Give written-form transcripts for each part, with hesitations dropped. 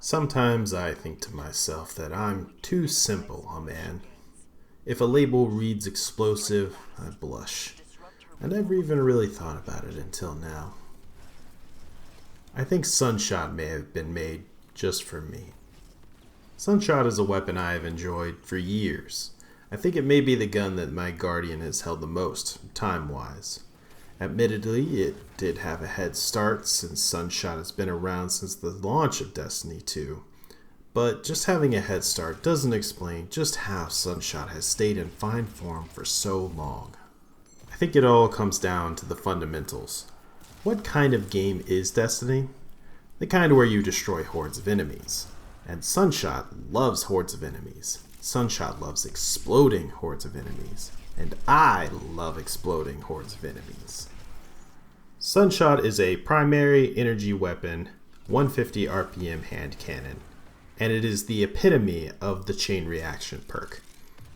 Sometimes I think to myself that I'm too simple a man. If a label reads explosive, I blush. I never even really thought about it until now. I think Sunshot may have been made just for me. Sunshot is a weapon I have enjoyed for years. I think it may be the gun that my guardian has held the most, time-wise. Admittedly, it did have a head start since Sunshot has been around since the launch of Destiny 2. But just having a head start doesn't explain just how Sunshot has stayed in fine form for so long. I think it all comes down to the fundamentals. What kind of game is Destiny? The kind where you destroy hordes of enemies. And Sunshot loves hordes of enemies. Sunshot loves exploding hordes of enemies. And I love exploding hordes of enemies. Sunshot is a primary energy weapon, 150 RPM hand cannon, and it is the epitome of the chain reaction perk.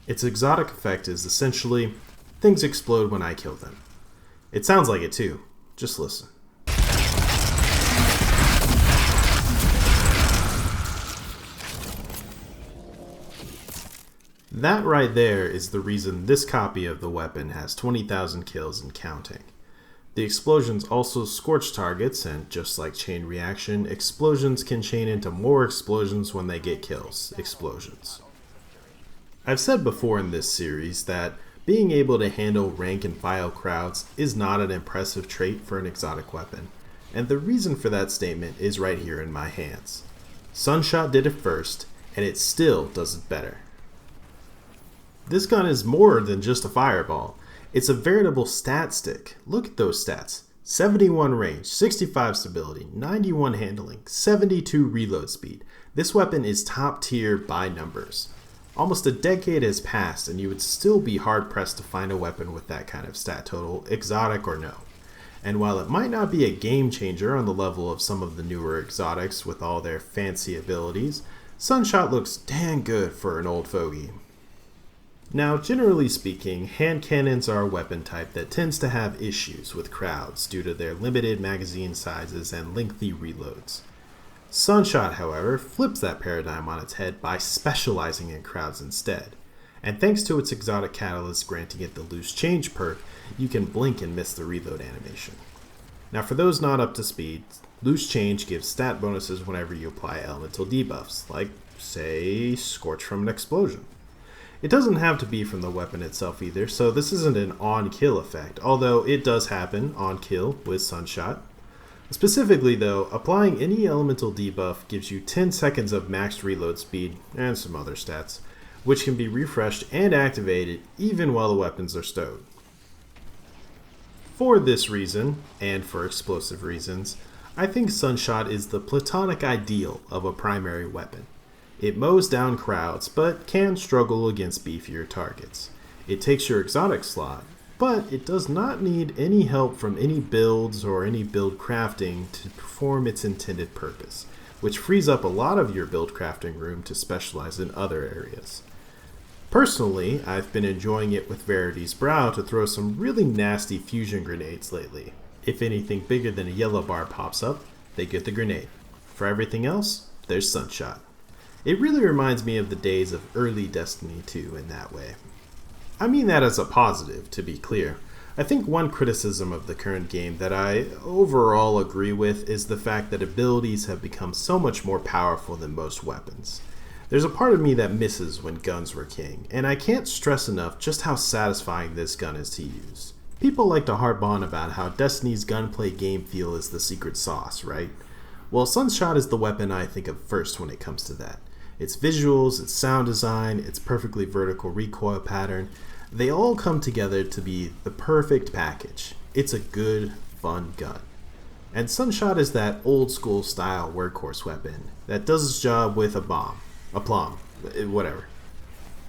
Its exotic effect is essentially, things explode when I kill them. It sounds like it too, just listen. That right there is the reason this copy of the weapon has 20,000 kills and counting. The explosions also scorch targets, and just like chain reaction, explosions can chain into more explosions when they get kills. Explosions. I've said before in this series that being able to handle rank and file crowds is not an impressive trait for an exotic weapon, and the reason for that statement is right here in my hands. Sunshot did it first, and it still does it better. This gun is more than just a fireball. It's a veritable stat stick. Look at those stats. 71 range, 65 stability, 91 handling, 72 reload speed. This weapon is top tier by numbers. Almost a decade has passed and you would still be hard pressed to find a weapon with that kind of stat total, exotic or no. And while it might not be a game changer on the level of some of the newer exotics with all their fancy abilities, Sunshot looks dang good for an old fogey. Now, generally speaking, hand cannons are a weapon type that tends to have issues with crowds due to their limited magazine sizes and lengthy reloads. Sunshot, however, flips that paradigm on its head by specializing in crowds instead, and thanks to its exotic catalyst granting it the loose change perk, you can blink and miss the reload animation. Now, for those not up to speed, loose change gives stat bonuses whenever you apply elemental debuffs, like, say, Scorch from an explosion. It doesn't have to be from the weapon itself either, so this isn't an on-kill effect, although it does happen on-kill with Sunshot. Specifically though, applying any elemental debuff gives you 10 seconds of max reload speed, and some other stats, which can be refreshed and activated even while the weapons are stowed. For this reason, and for explosive reasons, I think Sunshot is the platonic ideal of a primary weapon. It mows down crowds, but can struggle against beefier targets. It takes your exotic slot, but it does not need any help from any builds or any build crafting to perform its intended purpose, which frees up a lot of your build crafting room to specialize in other areas. Personally, I've been enjoying it with Verity's Brow to throw some really nasty fusion grenades lately. If anything bigger than a yellow bar pops up, they get the grenade. For everything else, there's Sunshot. It really reminds me of the days of early Destiny 2 in that way. I mean that as a positive, to be clear. I think one criticism of the current game that I overall agree with is the fact that abilities have become so much more powerful than most weapons. There's a part of me that misses when guns were king, and I can't stress enough just how satisfying this gun is to use. People like to harp on about how Destiny's gunplay game feel is the secret sauce, right? Well, Sunshot is the weapon I think of first when it comes to that. Its visuals, its sound design, its perfectly vertical recoil pattern, they all come together to be the perfect package. It's a good, fun gun. And Sunshot is that old school style workhorse weapon that does its job with a bomb, a plum, whatever.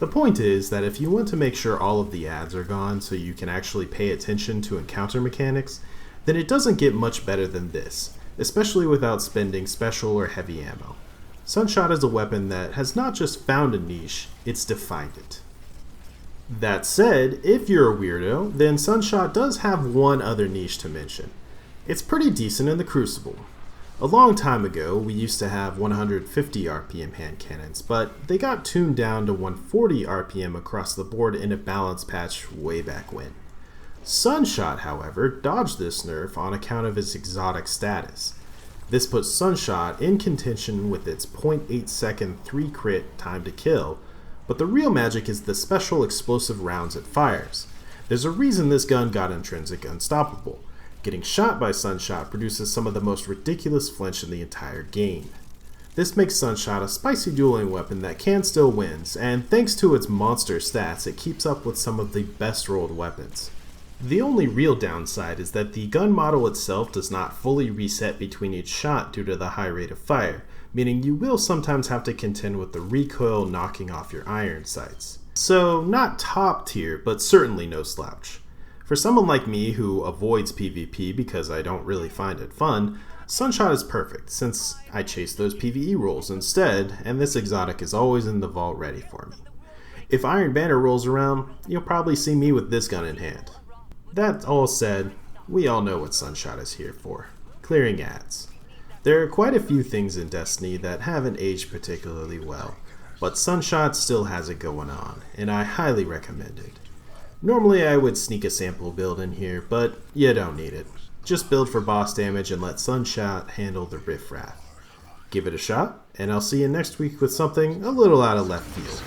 The point is that if you want to make sure all of the ads are gone so you can actually pay attention to encounter mechanics, then it doesn't get much better than this, especially without spending special or heavy ammo. Sunshot is a weapon that has not just found a niche, it's defined it. That said, if you're a weirdo, then Sunshot does have one other niche to mention. It's pretty decent in the Crucible. A long time ago, we used to have 150 RPM hand cannons, but they got tuned down to 140 RPM across the board in a balance patch way back when. Sunshot, however, dodged this nerf on account of its exotic status. This puts Sunshot in contention with its 0.8 second 3 crit time to kill, but the real magic is the special explosive rounds it fires. There's a reason this gun got intrinsic unstoppable. Getting shot by Sunshot produces some of the most ridiculous flinch in the entire game. This makes Sunshot a spicy dueling weapon that can still wins, and thanks to its monster stats, it keeps up with some of the best rolled weapons. The only real downside is that the gun model itself does not fully reset between each shot due to the high rate of fire, meaning you will sometimes have to contend with the recoil knocking off your iron sights. So, not top tier, but certainly no slouch. For someone like me who avoids PvP because I don't really find it fun, Sunshot is perfect since I chase those PvE rolls instead, and this exotic is always in the vault ready for me. If Iron Banner rolls around, you'll probably see me with this gun in hand. That all said, we all know what Sunshot is here for, clearing ads. There are quite a few things in Destiny that haven't aged particularly well, but Sunshot still has it going on, and I highly recommend it. Normally I would sneak a sample build in here, but you don't need it. Just build for boss damage and let Sunshot handle the riffraff. Give it a shot, and I'll see you next week with something a little out of left field.